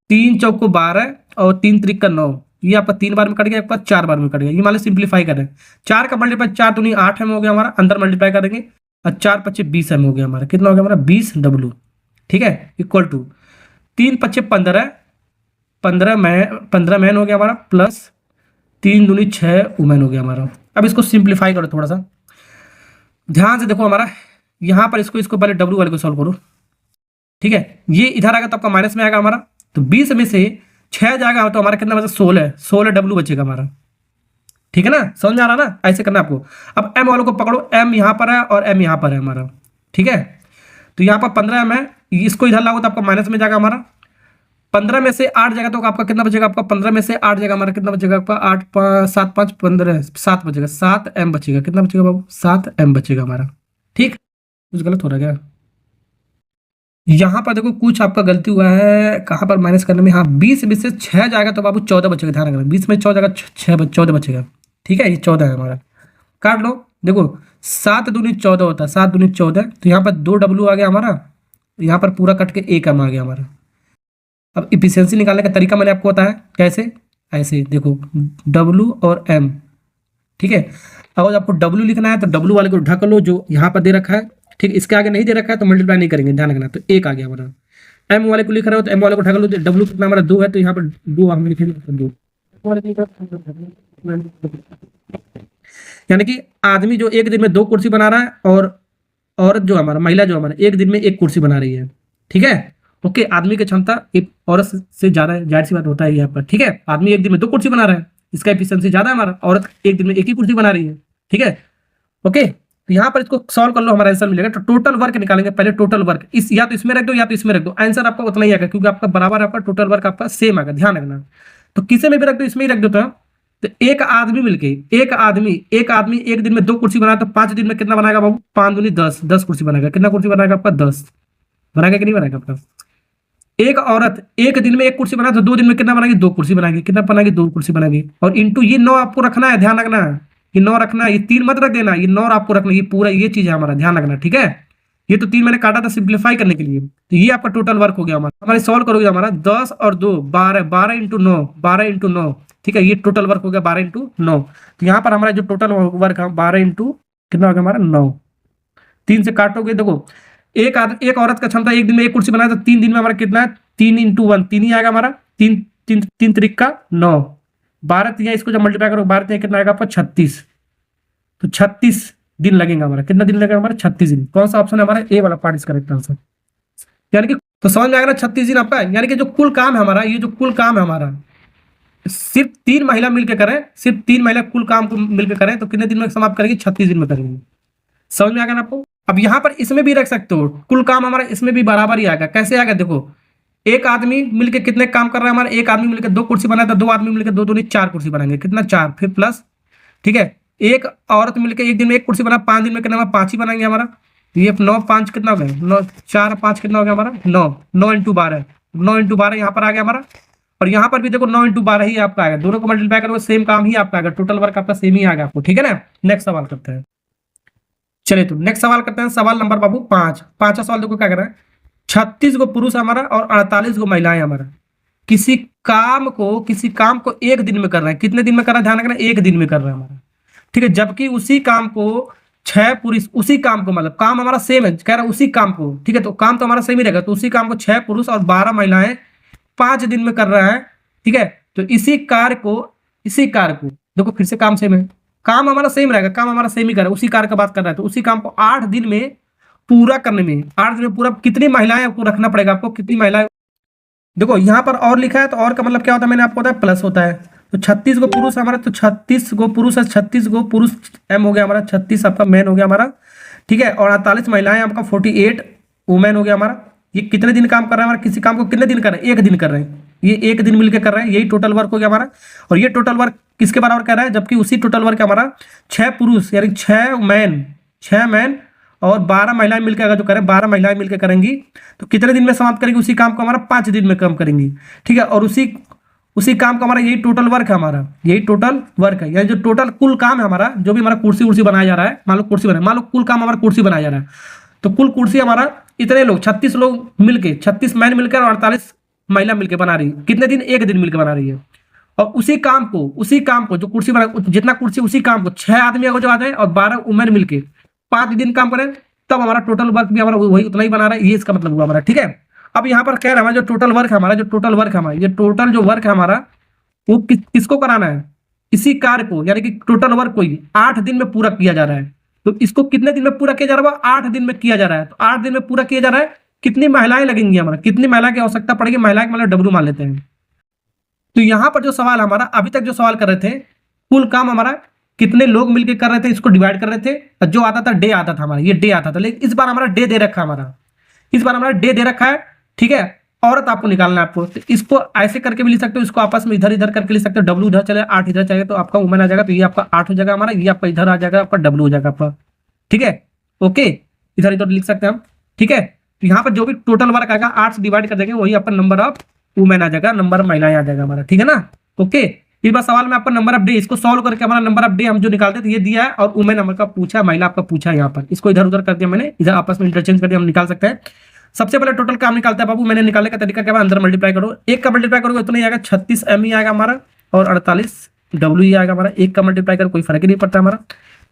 3 चौको 12 और 3 त्रिक का 9, ये आपका 3 बार में कट गया, आपका 4 बार में कट गया। ये मान लो सिंप्लीफाई करें, 4 का मल्टीप्लाई 4 दूनी 8 एम हो गया हमारा, अंदर मल्टीप्लाई करेंगे और 4 पच्चे 20 एम हो गया हमारा। कितना हो गया हमारा? 20 डब्लू, ठीक है, इक्वल टू 3 पच्चे 15, 15 मैन हो गया हमारा, प्लस 3 दूनी 6 वुमेन हो गया हमारा। अब इसको सिंप्लीफाई करो थोड़ा सा ध्यान से देखो हमारा, यहाँ पर इसको पहले डब्लू वाले को सॉल्व करो, ठीक है। ये इधर आएगा तो आपका माइनस में आएगा हमारा, तो 20 में से 6 जाएगा तो हमारा कितना बचा? 16 डब्लू बचेगा हमारा, ठीक है ना। समझ में आ रहा ना? ऐसे करना आपको। अब एम वालों को पकड़ो, एम यहाँ पर है और एम यहाँ पर है हमारा, ठीक है। तो यहाँ पर 15 एम है, इसको इधर लागो तो आपका माइनस में जाएगा हमारा। 15 में से 8 जाएगा तो आपका कितना बचेगा? आपका 15 में से 8 जाएगा हमारा, कितना बचेगा आपका? 8 5 7 5 15, 7 बचेगा, 7 एम बचेगा। कितना बचेगा बाबू? 7 एम बचेगा हमारा, ठीक। कुछ गलत हो रहा है क्या? यहाँ पर देखो कुछ आपका गलती हुआ है, कहाँ पर माइनस करने में। हाँ, 20 में से 6 जाएगा तो बाबू 14 बचेगा, ध्यान रखना। 20 में 14 जाएगा, 14 बचेगा, ठीक है। ये 14 है हमारा, काट लो। देखो 7 दूनी 14 होता है, 7 दूनी 14, तो यहाँ पर 2 डब्लू आ गया हमारा, यहाँ पर पूरा कट के 1 एम आ गया हमारा। अब इफिशियंसी निकालने का तरीका मैंने आपको बताया कैसे, ऐसे देखो, डब्लू और एम, ठीक है। अगर आपको डब्ल्यू लिखना है तो डब्ल्यू वाले को ढक लो जो यहाँ पर दे रखा है, ठीक, इसके आगे नहीं दे रखा है तो मल्टीप्लाई नहीं करेंगे, ध्यान रखना। तो एक आ गया हमारा। एम वाले को लिख रहे हो तो एम वाले को ढक लो, डब्ल्यू कितना हमारा 2 है तो यहाँ पर 2 हम लिखेंगे 2। यानी कि आदमी जो एक दिन में 2 कुर्सी बना रहा है और औरत जो हमारा, महिला जो हमारा, एक दिन में 1 कुर्सी बना रही है, ठीक है। ओके, आदमी की क्षमता एक औरत से ज्यादा है, जाहिर सी बात होता है यहाँ पर, ठीक है। आदमी एक दिन में 2 कुर्सी बना रहा है, इसका एफिशिएंसी ज्यादा है हमारा, औरत एक दिन में 1 ही कुर्सी बना रही है, ठीक है। ओके, तो यहाँ पर इसको सॉल्व कर लो, हमारा आंसर मिलेगा। तो टोटल वर्क निकालेंगे पहले, टोटल वर्क इस या तो इसमें रख दो या तो इसमें रख दो, आंसर आपका उतना ही आएगा क्योंकि आपका बराबर, आपका टोटल वर्क आपका सेम आएगा, ध्यान रखना। तो किसी में भी रख दो, इसमें ही रख दो। तो एक आदमी मिलके, एक आदमी एक दिन में 2 कुर्सी बनाया तो 5 दिन में कितना बनाएगा बाबू? 5 दूनी 10, 10 कुर्सी बनाएगा। कितना कुर्सी बनाएगा आपका? 10 बनाएगा कि नहीं बनाएगा आपका? एक औरत एक दिन में 1 कुर्सी बनाए तो 2 दिन में कितना बनाएगी? 2 कुर्सी बनाएगी। कितना बनाएगी? 2 कुर्सी बनाएगी। और इंटू ये 9 आपको रखना है, ध्यान रखना। ये 9 रखना है, ये 3 मत रख देना, ये 9 आपको रखना, ये पूरा ये चीज है हमारा, ध्यान रखना, ठीक है। ये तो 3 मैंने काटा था सिंप्लीफाई करने के लिए। तो ये आपका टोटल वर्क हो गया हमारा। हमारे सॉल्व करोगे हमारा 10 और 2 12, 12 इंटू 9, 12 इंटू 9, ठीक है। ये टोटल वर्क हो गया 12 इंटू 9। तो यहाँ पर हमारा जो टोटल वर्क है 12 इंटू कितना हो गया हमारा? 9। 3 से काटोगे, देखो एक औरत का क्षमता एक दिन में 1 कुर्सी बनाए तो 3 दिन में हमारा कितना है? 3 इंटू 1, 3 ही आएगा हमारा। 3 3 3 त्रिक का 9, 12 3, इसको जब मल्टीप्लाई करो 12 3 कितना आएगा आपका? 36। तो 36 दिन लगेगा हमारा। कितना दिन लगेगा हमारा? 36 दिन। कौन सा ऑप्शन है हमारा? ए वाला पार्ट इस करेक्ट आंसर। यानी कि तो समझ में आएगा ना, 36 दिन आपका। यानी कि जो कुल काम है हमारा, ये जो कुल काम है हमारा, सिर्फ 3 महिला मिलकर करें, सिर्फ 3 महिला कुल काम को मिलकर करें तो कितने दिन में समाप्त करेंगे? 36 दिन में करेंगे। समझ में आ गया ना आपको? अब यहां पर इसमें भी रख सकते हो, कुल काम हमारा इसमें भी बराबर ही आएगा। कैसे आएगा? देखो, एक आदमी मिलकर कितने काम कर रहा है हमारा? एक आदमी मिलकर 2 कुर्सी बनाया तो 2 आदमी मिलकर 2 दूनी 4 कुर्सी बनाएंगे। कितना? 4, फिर प्लस, ठीक है। एक औरत मिलकर एक दिन में 1 कुर्सी बना, 5 दिन में कितना? 5 ही बनाएंगे हमारा। तो ये 9 5 कितना हो गया? 9 4 5 कितना हो गया हमारा? 9। 9 इंटू 12, 9 इंटू 12 यहाँ पर आ गया हमारा। और यहाँ पर भी देखो 9 इंटू 12 ही आपका आएगा। दोनों को मल्टीप्लाई करोगे सेम काम ही आपका आएगा, टोटल वर्क आपका सेम ही आएगा आपको, ठीक है ना। नेक्स्ट सवाल करते हैं। चलिए तो नेक्स्ट सवाल करते हैं, सवाल नंबर बाबू 5। 5वां सवाल देखो क्या कर रहा है। 36 को पुरुष हमारा और 48 को महिलाएं हमारा किसी काम को 1 दिन में कर रहे हैं। कितने दिन में कर रहा है? ध्यान रखना, 1 दिन में कर रहा है हमारा, ठीक है। जबकि उसी काम को 6 पुरुष, उसी काम को, मतलब काम हमारा सेम है, कह रहा है उसी काम को, ठीक है। तो काम तो हमारा सेम ही रहेगा। तो उसी काम को 6 पुरुष और 12 महिलाएं 5 दिन में कर रहा है, ठीक है। तो इसी कार्य को देखो फिर से काम सेम है, काम हमारा सेम रहेगा, काम हमारा सेम ही कर रहा है, उसी कार्य का बात कर रहा है। तो उसी काम को 8 दिन में पूरा करने में, 8 दिन में पूरा कितनी महिलाएं आपको रखना पड़ेगा? आपको कितनी महिलाएं? देखो यहाँ पर और लिखा है तो और का मतलब क्या होता है? मैंने आपको बताया प्लस होता है। तो 36 को पुरुष हमारा, तो 36 को पुरुष है, 36 को पुरुष एम हो गया हमारा, 36 आपका मैन हो गया हमारा, ठीक है। और 48 महिलाएं आपका 48 वुमेन हो गया हमारा। ये कितने दिन काम कर रहा है हमारा? किसी काम को कितने दिन कर रहे हैं? 1 दिन कर रहे हैं। ये 1 दिन मिलकर कर रहे हैं, यही टोटल वर्क हो गया हमारा। और ये टोटल वर्क किसके बराबर कर रहा है? जबकि उसी टोटल वर्क हमारा 6 पुरुष यानी 6 मैन और 12 महिलाएं मिलकर अगर जो करें, 12 महिलाएं मिलकर करेंगी तो कितने दिन में समाप्त करेंगी? उसी काम को हमारा 5 दिन में कम करेंगी, ठीक है। और उसी काम का हमारा यही टोटल वर्क है हमारा, यही टोटल वर्क है। यानी जो टोटल कुल काम है हमारा, जो भी हमारा कुर्सी बनाया जा रहा है, मान लो कुर्सी बनाया, मान लो कुल काम हमारा कुर्सी बनाया जा रहा है, तो कुल कुर्सी हमारा इतने लोग 36 लोग मिलके, 36 मैन मिलकर और 48 महिला मिलकर बना रही है। कितने दिन? 1 दिन मिलकर बना रही है। और उसी काम को जो कुर्सी बना, जितना कुर्सी उसी काम को 6 आदमी अगर जो आ जाए और 12 वुमेन मिलके 5 दिन काम करें, तब हमारा टोटल वर्क भी हमारा वही उतना ही बना रहा है। ये इसका मतलब हुआ हमारा, ठीक है। अब यहाँ पर कह रहा है जो टोटल वर्क है हमारा, ये टोटल जो वर्क है हमारा वो किसको कराना है? इसी कार्य को, यानी कि टोटल वर्क को 8 दिन में पूरा किया जा रहा है। तो इसको कितने दिन में पूरा किया जा रहा है? 8 दिन में किया जा रहा है। तो 8 दिन में पूरा किया जा रहा है। कितनी महिलाएं लगेंगी हमारा? कितनी महिला की आवश्यकता पड़ेगी? महिला मतलब डब्ल्यू मान लेते हैं। तो यहाँ पर जो सवाल हमारा अभी तक जो सवाल कर रहे थे, कुल काम हमारा कितने लोग मिलकर कर रहे थे, इसको डिवाइड कर रहे थे। जो आता था डे आता था हमारा, ये डे आता था। लेकिन इस बार हमारा डे दे रखा है हमारा, इस बार हमारा डे दे रखा है, ठीक है। औरत आपको निकालना है आपको। तो इसको ऐसे करके भी लिख सकते हो, इसको आपस में इधर इधर करके लिख सकते हो। डब्ल्यू इधर चले, 8 इधर चले तो आपका वुमेन आ जाएगा। तो ये आपका 8 हो जाएगा हमारा, ये आपका इधर आ जाएगा, आपका डब्ल्यू हो जाएगा आपका, ठीक है। ओके, इधर इधर लिख सकते हैं हम, ठीक है। तो यहाँ पर जो भी टोटल वर्क आएगा 8 से डिवाइड कर देंगे, वही आपका नंबर ऑफ वुमेन आ जाएगा, नंबर महिलाएं आ जाएगा हमारा, ठीक है ना। ओके, इस बार सवाल में आपका नंबर ऑफ डे, इसको सॉल्व करके हमारा नंबर ऑफ डे हम जो निकालते थे ये दिया है, और वुमेन नंबर का पूछा, महिला आपका पूछा है। यहाँ पर इसको इधर उधर कर दिया मैंने, इधर आपस में इंटरचेंज कर दिया, हम निकाल सकते हैं। सबसे पहले टोटल काम निकालते हैं बाबू। मैंने निकालने का तरीका क्या है? अंदर मल्टीप्लाई करो, 1 का मल्टीप्लाई करोगे उतना ही आएगा, 36 एम ही आएगा हमारा, और 48 डब्ल्यू ये आएगा हमारा, एक का मल्टीप्लाई कर कोई फर्क ही नहीं पड़ता हमारा।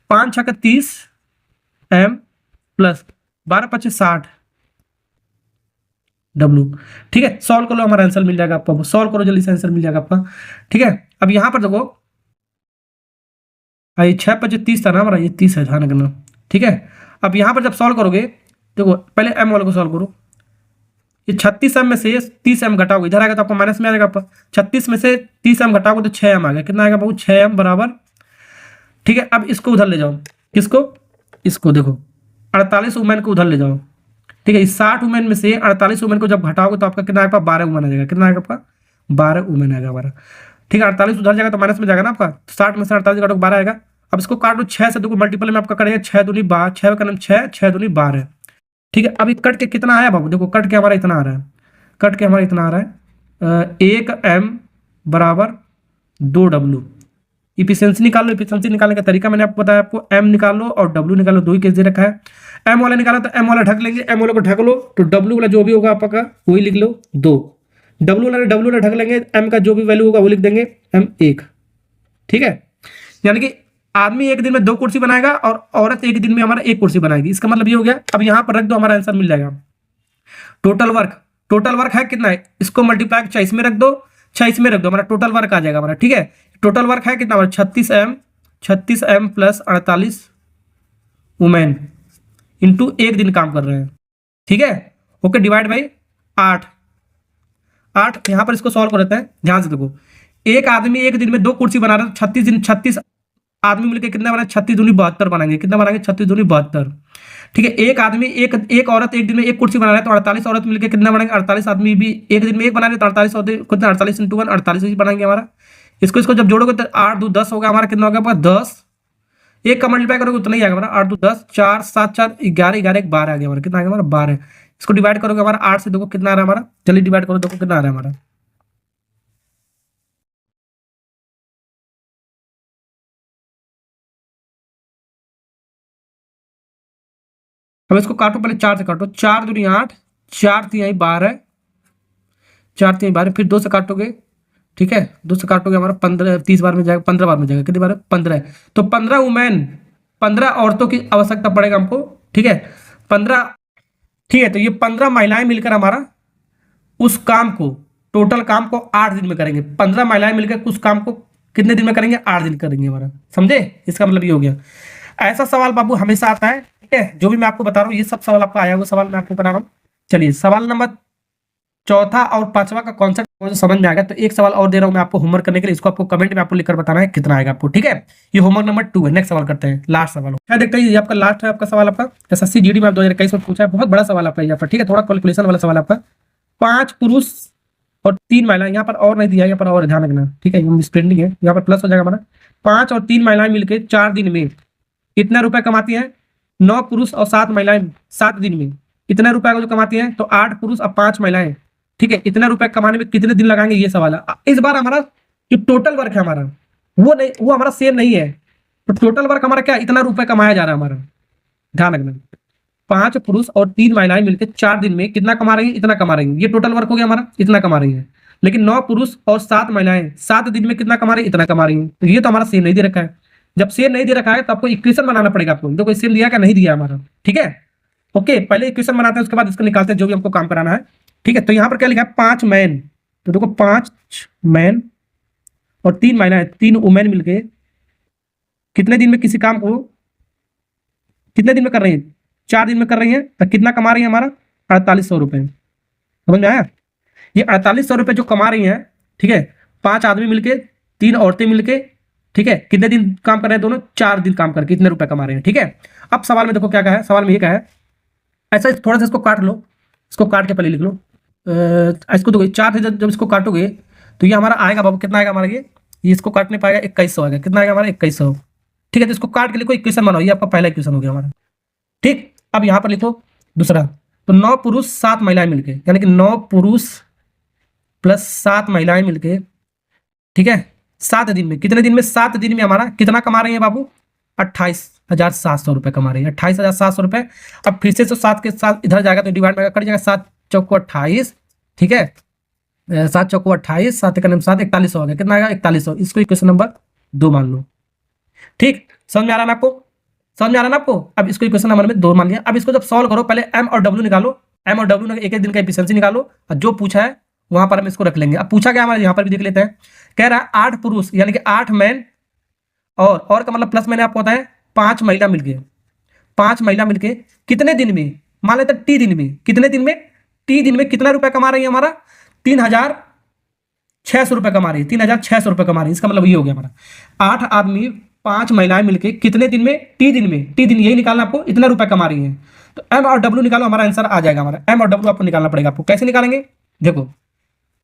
5 छक्का 30 एम प्लस 12 पच्चे 60 डब्ल्यू। ठीक है, सॉल्व कर लो, हमारा आंसर मिल जाएगा आपको। सॉल्व करो जल्दी से, आंसर मिल जाएगा आपका। ठीक है, अब यहां पर देखो, ये 6 पच्चे 30 था ना हमारा, ये 30 है, ध्यान रखना। ठीक है, अब यहां पर जब सॉल्व करोगे, देखो पहले एम वाले को सॉल्व करो। ये 36 एम में से 30 एम घटाओगे, इधर आएगा तो आपको माइनस में आ जाएगा। 36 में से 30 एम घटाओगे तो 6 एम आ गया। कितना आएगा बाबू? 6 एम बराबर। ठीक है, अब इसको उधर ले जाओ। किसको? इसको देखो, 48 वुमेन को उधर ले जाओ। ठीक है, इस 60 वुमेन में से 48 वुमेन को जब घटाओगे तो आपका कितना आएगा? 12 वुमेन आ जाएगा। कितना आएगा आपका? 12 वुमेन आएगा हमारा। ठीक है, 48 उधर जाएगा तो माइनस में जाएगा ना आपका। 60 में से 48 घटाओ 12 आएगा। अब इसको काट लो 6 से, देखो मल्टीपल में आपका करेगा 6 दूनी 12, 6 का नाम 6, 6 दूनी 12। ठीक है, अब ये कट के कितना आया बाबू? देखो कट के हमारा इतना आ रहा है, कट के हमारा इतना आ रहा है 1 एम बराबर 2 डब्ल्यू। इफिशियंसी निकाल लो। इफिशियंसी निकालने का तरीका मैंने आपको बताया, आपको एम निकाल लो और डब्ल्यू निकाल लो, दो ही केस दे रखा है। एम वाला निकाला तो एम वाला ढक लेंगे, एम वाले को ढक लो तो डब्ल्यू वाला जो भी होगा आपका वही लिख लो 2। डब्ल्यू वाला ढक लेंगे, एम का जो भी वैल्यू होगा वो लिख देंगे एम 1। ठीक है, यानी कि आदमी एक दिन में 2 कुर्सी बनाएगा और औरत एक दिन में हमारा 1 कुर्सी बनाएगी। इसका मतलब ये हो गया। अब यहां पर रख दो, हमारा आंसर मिल जाएगा। टोटल वर्क है कितना है? इसको मल्टीप्लाई 6 इसमें रख दो, 6 इसमें रख दो, हमारा टोटल वर्क आ जाएगा हमारा। ठीक है, टोटल वर्क है कितना? 36 एम प्लस 48 वुमेन इंटू 1 दिन काम कर रहे हैं। ठीक है, ओके, डिवाइड बाई 8। यहां पर इसको सॉल्व कर देते हैं, ध्यान से देखो। एक आदमी एक दिन में 2 कुर्सी बना रहा है, 36 आदमी मिलकर कितना बनाए? 36 दूनी 72 बनाएंगे। कितना बनाएंगे? 36 दूनी 72। ठीक है, एक आदमी एक औरत एक दिन में 1 कुर्सी बना रहा है तो 48 औरत मिलकर कितना बनाएंगे? 48 आदमी भी एक दिन में 1 बना रहे तो 48 कितना? 48 इंटू 1 48 ही बनाएंगे हमारा। इसको जब जोड़ोगे तो 8 2 10 होगा हमारा। कितना होगा आपका? 10। 1 का मल्टीप्लाई करोगे उतना ही आएगा हमारा। 8 2 10, 4 7 4 11 11 1 12 आ गया हमारा। कितना आ गया हमारा? 12। इसको डिवाइड करोगे हमारा 8 से, देखो कितना आ रहा है हमारा। जल्दी डिवाइड करो, देखो कितना आ रहा है हमारा। अब इसको काटो, पहले 4 से काटो। 4 दूनी 8, 4 3 12, 4 3 12, फिर 2 से काटोगे। ठीक है, 2 से काटोगे हमारा 15, 30 बार में जाएगा, 15 बार में जाएगा। कितनी बार? 15। तो 15 वुमेन, 15 औरतों की आवश्यकता पड़ेगा हमको। ठीक है, 15। ठीक है, तो ये 15 महिलाएं मिलकर हमारा उस काम को, टोटल काम को 8 दिन में करेंगे। 15 महिलाएं मिलकर उस काम को कितने दिन में करेंगे? 8 दिन करेंगे हमारा। समझे? इसका मतलब ये हो गया। ऐसा सवाल बाबू हमेशा आता है। ठीक है, जो भी मैं आपको बता रहा हूँ ये सब सवाल आपका आया हुआ सवाल मैं आपको बता रहा हूँ। चलिए, सवाल नंबर चौथा और 5वां का कॉन्सेप्ट मुझे समझ में आ गया। तो एक सवाल और दे रहा हूँ मैं आपको होमवर्क करने के लिए। इसको आपको कमेंट में आपको लिखकर बताना है कितना आएगा आपको। ठीक है, ये होमवर्क नंबर 2 है। नेक्स्ट सवाल करते हैं, लास्ट सवाल क्या देखते हैं। ये आपका लास्ट है, आपका सवाल आपका एसएससी जीडी में 2021 में पूछा है। बहुत बड़ा सवाल आपका यहाँ पर। ठीक है, थोड़ा कैलकुलेशन वाला सवाल आपका। 5 पुरुष और 3 महिलाएं, यहाँ पर और नहीं दिया, यहाँ पर और ध्यान रखना। ठीक है, मिसप्रिंटिंग है, यहाँ पर प्लस हो जाएगा हमारा। 5 और 3 महिलाएं मिलकर 4 दिन में कितना रुपए कमाती हैं? 9 पुरुष और 7 महिलाएं 7 दिन में कितने रुपए जो कमाती हैं? तो 8 पुरुष और 5 महिलाएं। ठीक है, इतना रुपए कमाने में कितने दिन लगाएंगे? ये सवाल है। इस बार हमारा जो टोटल वर्क है हमारा वो हमारा सेम नहीं है। तो टोटल वर्क हमारा क्या? इतना रुपए कमाया जा रहा है हमारा, ध्यान रखना। 5 पुरुष और 3 महिलाएं मिलकर 4 दिन में कितना कमा रही है? इतना कमा रही है। ये टोटल वर्क हो गया हमारा, इतना कमा रही है। लेकिन 9 पुरुष और 7 महिलाएं 7 दिन में कितना कमा रही है? इतना कमा रही है। तो ये तो हमारा सेम नहीं दे रखा है। जब सेम नहीं दे रखा है तो आपको इक्वेशन बनाना पड़ेगा आपको। देखो सेम दिया क्या नहीं दिया हमारा। ठीक है, ओके, पहले इक्वेशन बनाते हैं, उसके बाद इसको निकालते हैं जो भी हमको काम कराना है। ठीक है, तो यहाँ पर क्या लिखा है? 5 मैन। तो देखो 5 मैन और 3 महिलाएं, 3 वुमेन मिलके कितने दिन में किसी काम को कितने दिन में कर रही है? 4 दिन में कर रही है। तो कितना कमा रही है हमारा? 4800 रुपए। समझ में आया? ये 4800 रुपए जो कमा रही है। ठीक है, 5 आदमी मिलके, 3 औरतें मिलके, ठीक है, कितने दिन काम कर रहे हैं दोनों? 4 दिन काम करके कितने रुपए कमा रहे हैं। ठीक है, अब सवाल में देखो क्या कहा है। सवाल में ये कहा है, ऐसा थोड़ा सा इसको काट लो, इसको काट के पहले लिख लो। इसको देखो 4 से जब इसको काटोगे तो ये हमारा आएगा बाबू, कितना आएगा हमारा? ये इसको काटने पाएगा 2100 आएगा। कितना आएगा हमारा? 2100। ठीक है, तो इसको काट के लिखो, इक्वेशन बनाओ। ये आपका पहला इक्वेशन हो गया हमारा। ठीक, अब यहाँ पर लिखो दूसरा। तो 9 पुरुष 7 महिलाएं मिलके, यानी कि 9 पुरुष प्लस 7 महिलाएं मिलके, ठीक है, 7 दिन में कितने दिन में? 7 दिन में हमारा कितना कमा रही है बाबू? 28,700 रुपए कमा रही है। 28,700 रुपए। अब फिर से 7 के साथ इधर जाएगा तो डिवाइड में कट जाएगा। 7 चौको 28। ठीक है, 7 चौको 28, 7 का 7 4100 हो गया। कितना आएगा? 4100। इसको इक्वेशन नंबर 2 मान लो। ठीक, समझ में आ रहा है ना आपको? समझ में आ रहा है ना आपको? अब इसको इक्वेशन नंबर में 2 मान लिया। अब इसको जब सॉल्व करो, पहले m और w निकालो, m और w एक एक दिन का एफिशिएंसी निकालो, और जो पूछा है वहां पर हम इसको रख लेंगे। अब पूछा क्या हमारे, यहाँ पर भी देख लेते हैं। कह रहा है 8 पुरुष यानी कि 8 मैन और का मतलब प्लस मैंने आपको बताया 5 महिला मिलके, 5 महिला मिलके कितने दिन में, मान लेते टी दिन में, कितने दिन में, टी दिन में कितना रुपया कमा रही है हमारा, 3600 रुपये कमा रही है, 3600 रुपये कमा रही है। इसका मतलब ये हो गया हमारा 8 आदमी 5 महिलाएं मिलके कितने दिन में, टी दिन में, टी दिन यही निकालना आपको, इतना रुपया कमा रही है। तो एम और डब्ल्यू निकालो, हमारा आंसर आ जाएगा। हमारा एम और डब्ल्यू आपको निकालना पड़ेगा। आपको कैसे निकालेंगे देखो,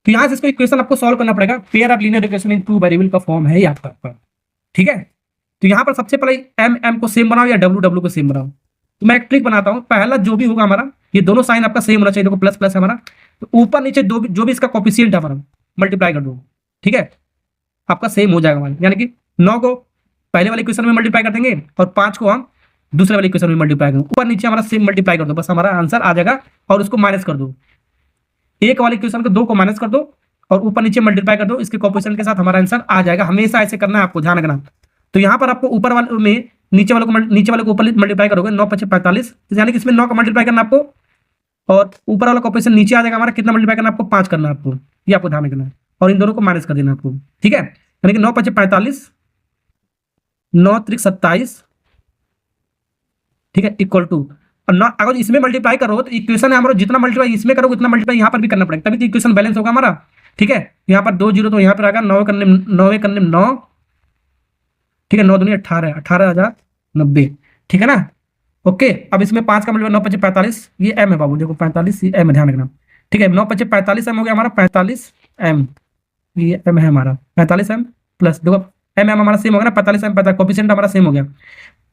तो यहाँ से इसको इक्वेशन आपको सॉल्व करना पड़ेगा। Pair of linear equation in 2 variable का फॉर्म है ये आपका। ठीक है, तो यहाँ पर सबसे पहले एम एम को सेम बनाओ या डब्ल्यू डब्ल्यू को सेम बनाओ। तो मैं एक ट्रिक बनाता हूँ, पहला जो भी होगा हमारा, ये दोनों साइन आपका सेम होना चाहिए। देखो प्लस प्लस है हमारा, तो ऊपर नीचे जो भी इसका कोफिशिएंट है हमारा मल्टीप्लाई कर दो। ठीक है, आपका सेम हो जाएगा हमारा, यानी कि 9 को पहले वाले इक्वेशन में मल्टीप्लाई कर देंगे और 5 को हम दूसरे वाले इक्वेशन में मल्टीप्लाई करेंगे। ऊपर नीचे हमारा सेम मल्टीप्लाई कर दो, बस हमारा आंसर आ जाएगा। और उसको माइनस कर दो, एक वाले इक्वेशन को 2 को माइनस कर दो और ऊपर नीचे मल्टीप्लाई कर दो, इसके कोफिशिएंट के साथ हमारा आंसर आ जाएगा। हमेशा ऐसे करना है, आपको ध्यान रखना। तो यहाँ पर आपको ऊपर वाले में नीचे वाले को ऊपर मल्टीप्लाई करोगे, 9 5 45, यानी कि इसमें 9 का मल्टीप्लाई करना आपको, और ऊपर वाला कोफिशिएंट नीचे आ जाएगा हमारा। कितना मल्टीप्लाई करना आपको, 5 करना आपको, ये आपको ध्यान रखना है। और इन दोनों को माइनस कर देना आपको। ठीक है, यानी कि 9 5 45, 9 3 27, ठीक है, इक्वल टू, और ना अगर इसमें मल्टीप्लाई करो तो इक्वेशन है हमारा, जितना मल्टीप्लाई इसमें करोगे उतना मल्टीप्लाई यहाँ पर भी करना पड़ेगा, तभी तो इक्वेशन बैलेंस होगा हमारा। ठीक है, यहाँ पर 2 0 तो यहाँ पर आएगा, 9 करने 9, ठीक है, 9 दूनी 18, 18,090। ठीक है ना, ओके। अब इसमें 5 का मल्टीप्लाई 9 5 45, ये एम है बाबू, देखो 45 ये एम है, ध्यान रखना। ठीक है, 9 5 45 एम हो गया हमारा, 45 एम, ये एम है हमारा 45 एम प्लस, देखो एम एम हमारा सेम हो गया ना, 45 एम 45, कोफिशिएंट हमारा सेम हो गया।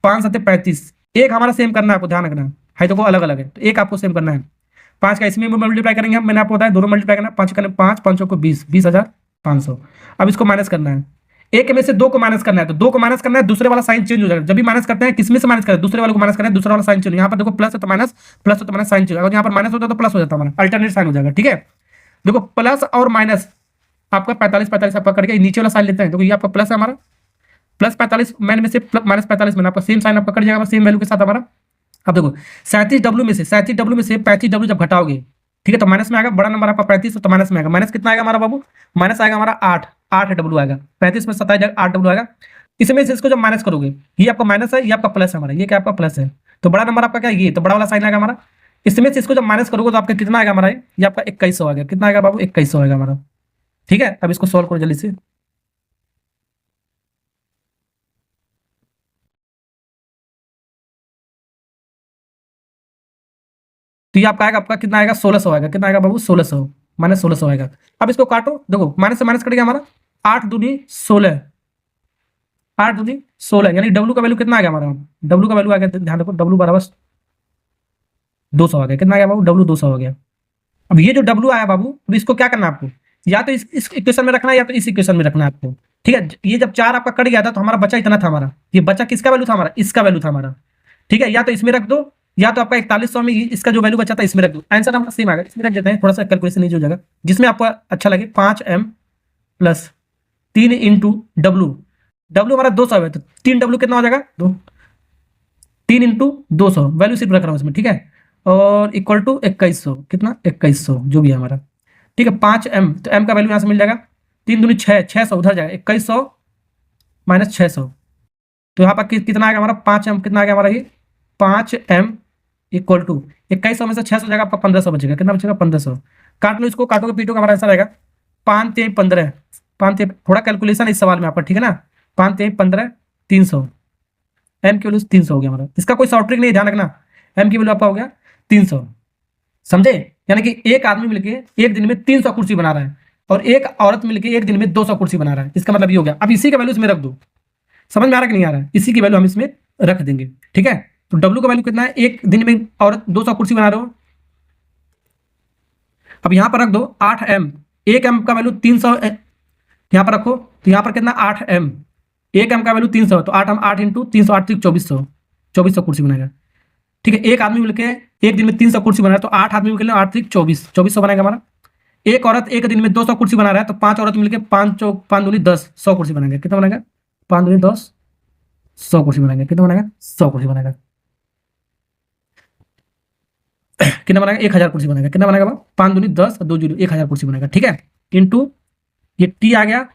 5 7 35, एक हमारा सेम करना है आपको, ध्यान रखना है, तो अलग अलग है, तो एक आपको सेम करना है। 5 का इसमें मल्टीप्लाई करेंगे हम, मैंने आपको बताया दोनों मल्टीप्लाई करना, 5 करने 5 5 को 20, 20,500। अब इसको माइनस करना है, एक में से 2 को माइनस करना है, तो 2 को माइनस करना है, दूसरे वाला साइन चेंज हो जाएगा। जब भी माइनस करते हैं किसमें से माइनस करें, दूसरे वाले को माइनस करें, दूसरा वाला साइन चेंज। यहाँ पर देखो प्लस है तो माइनस, प्लस है तो माइनस, साइन चेंज। अगर यहाँ पर माइनस होता है तो प्लस हो जाता है, हमारा अल्टरनेट साइन हो जाएगा। ठीक है, देखो प्लस और माइनस आपका 45 45 आपका करके नीचे वाला साइन लेते हैं, तो ये आपका प्लस है हमारा, प्लस 45 मैन में से माइनस 45 में आपका सेम साइन आपका कट जाएगा सेम वैल्यू के साथ हमारा। अब देखो 37 डब्ल्यू में से 35 डब्ल्यू जब घटाओगे, ठीक है, तो माइनस में आएगा, बड़ा नंबर आपका 35, तो माइनस में आएगा। माइनस कितना आएगा हमारा बाबू, माइनस आएगा हमारा 8 डब्ल्यू आएगा, 35 में 27 8 डब्ल्यू आएगा। इसमें से इसको जब माइनस करोगे, ये आपका माइनस है, ये आपका प्लस है हमारा, ये क्या आपका प्लस है, तो बड़ा नंबर आपका क्या, ये तो बड़ा वाला साइन आएगा हमारा। इसमें से इसको जब माइनस करोगे तो आपका कितना आएगा हमारा, ये आपका 2100 आ गया। कितना आएगा बाबू, 2100 आएगा हमारा। ठीक है, अब इसको सॉल्व करो जल्दी से। तो ये आपका आएगा, आपका कितना आएगा, 1600 आएगा। कितना आएगा बाबू, 1600 माइनस 1600 आएगा। अब इसको काटो, देखो माइनस से माइनस कट गया हमारा, 8 दूनी 16, 8 दूनी 16, यानी डब्ल्यू का वैल्यू कितना आ गया हमारा, डब्ल्यू का वैल्यू आ गया, ध्यान रखो डब्ल्यू बराबर 200 आ गया। कितना आ गया बाबू, डब्ल्यू 200 हो गया। अब ये जो डब्ल्यू आया बाबू, अब इसको क्या करना है आपको, या तो इस इक्वेशन में रखना है या तो इस इक्वेशन में रखना है आपको। ठीक है, ये जब 4 आपका कट गया था तो हमारा बचा इतना था हमारा, ये बचा किसका वैल्यू था हमारा, इसका वैल्यू था हमारा। ठीक है, या तो इसमें रख दो, या तो आपका 4100 में इसका जो वैल्यू बचा था इसमें रख दो, आंसर हमारा सेम आएगा। इसमें रख देते हैं, थोड़ा सा कैलकुलेशन ईजी हो जाएगा, जिसमें आपको अच्छा लगे। 5m plus 3 into W, W हमारा 200 है, तो 3 डब्ल्यू कितना हो जाएगा, 2, 3 इंटू 200, वैल्यू सिर्फ रख रहा हूँ इसमें। ठीक है, और इक्वल टू 2100, कितना 2100 जो भी है हमारा। ठीक है, 5m, तो m का वैल्यू यहाँ से मिल जाएगा, 3 दूनी 6, 600 उधर जाएगा, 2100 माइनस 600, तो यहाँ पर कितना आएगा हमारा, 5m, कितना आ गया हमारा ये 5m इक्वल टू 2100 में से 600 जाएगा आपका 1500 बचेगा। कितना बचेगा, 1500। काट लो इसको, काटोगे पीटोगे, हमारा आंसर आएगा 5 3 15, 5 3, थोड़ा कैलकुलेशन इस सवाल में आपका, ठीक है ना, 5 3 15, 300, m की वैल्यू 300 हो गया हमारा। इसका कोई शॉर्ट ट्रिक नहीं, ध्यान रखना, m की वैल्यू आपका हो गया 300, समझे। यानी कि एक आदमी मिलके एक दिन में 300 कुर्सी बना रहा है और एक औरत मिलके एक दिन में 200 कुर्सी बना रहा है। इसका मतलब ये हो गया। अब इसी का वैल्यू इसमें रख दो, समझ में आ रहा है कि नहीं आ रहा है, इसी की वैल्यू हम इसमें रख देंगे। ठीक है, तो W का वैल्यू कितना है, एक दिन में औरत 200 कुर्सी बना रहे हो। अब यहां पर रख दो 8m, एक m का वैल्यू 300 यहां पर रखो, तो यहां पर कितना 8m, एक m का वैल्यू 300, तो 8 हम 8 इंटू 300, 8 2400, 2400 कुर्सी बनाएगा। ठीक है, एक आदमी मिलके एक दिन में 300 कुर्सी बना रहा है, तो 8 आदमी मिलकर 8 24, 2400 बनाएगा हमारा। एक औरत एक दिन में 200 कुर्सी बना रहा है, तो 5 औरत मिलकर 5 2 10, 100 कुर्सी बनाएंगे। कितना बनेगा, 5 दूनी 10, 100 कुर्सी बनाएगा। कितना बनाएगा? 100 कुर्सी बनाएगा। कितना बनाएगा? 1000 कुर्सी बनाएगा। कितना बनाएगा? 5 दूनी 10 और 2 जीरो 1000 कुर्सी बनाएगा। ठीक है, इंटू ये टी आ गया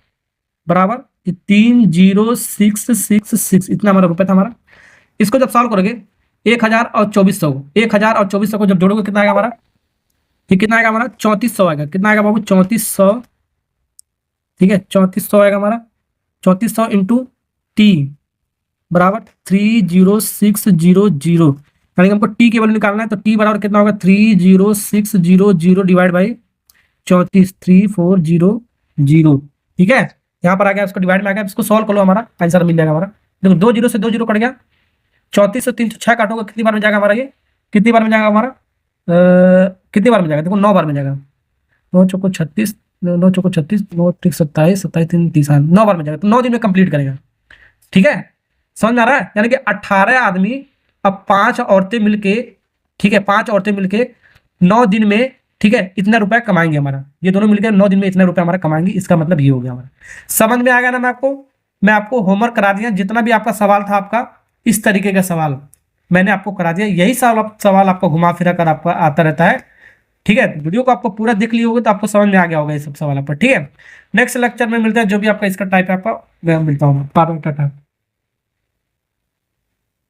बराबर 30,666, इतना हमारा रुपए था हमारा। इसको जब सॉल्व करोगे 1000 और 2400 1000 और 2400 को जब जोड़ोगे कितना आएगा हमारा? ये कितना आएगा हमारा? 3400 आएगा। कितना आएगा बाबू? 3400। ठीक है, 3400 आएगा हमारा। 3400 इंटू टी बराबर 30600, यानी कि हमको टी की वैल्यू निकालना है। तो टी बराबर कितना होगा? 30600 डिवाइड बाई 34, 3400। ठीक है, यहाँ पर आ गया, उसको डिवाइड में आ गया। इसको सॉल्व कर लो, हमारा आंसर मिल जाएगा हमारा। देखो 2 जीरो से 2 जीरो कट गया। 34 से 306 काटोगे कितनी बार में जाएगा हमारा? ये कितनी बार में जाएगा हमारा? कितनी बार में जाएगा? देखो 9 बार में जाएगा। 9 चौको 36, 9 चौको 36, 9 त्रिक 27, 27 3 30, 9 बार में जाएगा। तो 9 दिन में कंप्लीट करेगा। ठीक है, समझ में आ रहा है? यानी कि 18 आदमी अब 5 औरतें मिलके, ठीक है, 5 औरतें मिलके 9 दिन में, ठीक है, इतना रुपया कमाएंगे हमारा। ये दोनों मिलकर 9 दिन में इतना रुपया हमारा कमाएंगे। इसका मतलब ये हो गया हमारा। समझ में आ गया ना? मैं आपको होमवर्क करा दिया। जितना भी आपका सवाल था, आपका इस तरीके का सवाल मैंने आपको करा दिया। यही सवाल आपको घुमा फिरा कर आपका आता रहता है। ठीक है, वीडियो को आपको पूरा देख लिए होगे तो आपको समझ में आ गया होगा ये सब सवाल आपका। ठीक है, नेक्स्ट लेक्चर में मिलते हैं। जो भी आपका इसका टाइप है आपका मैं मिलता हूँ। टाटा।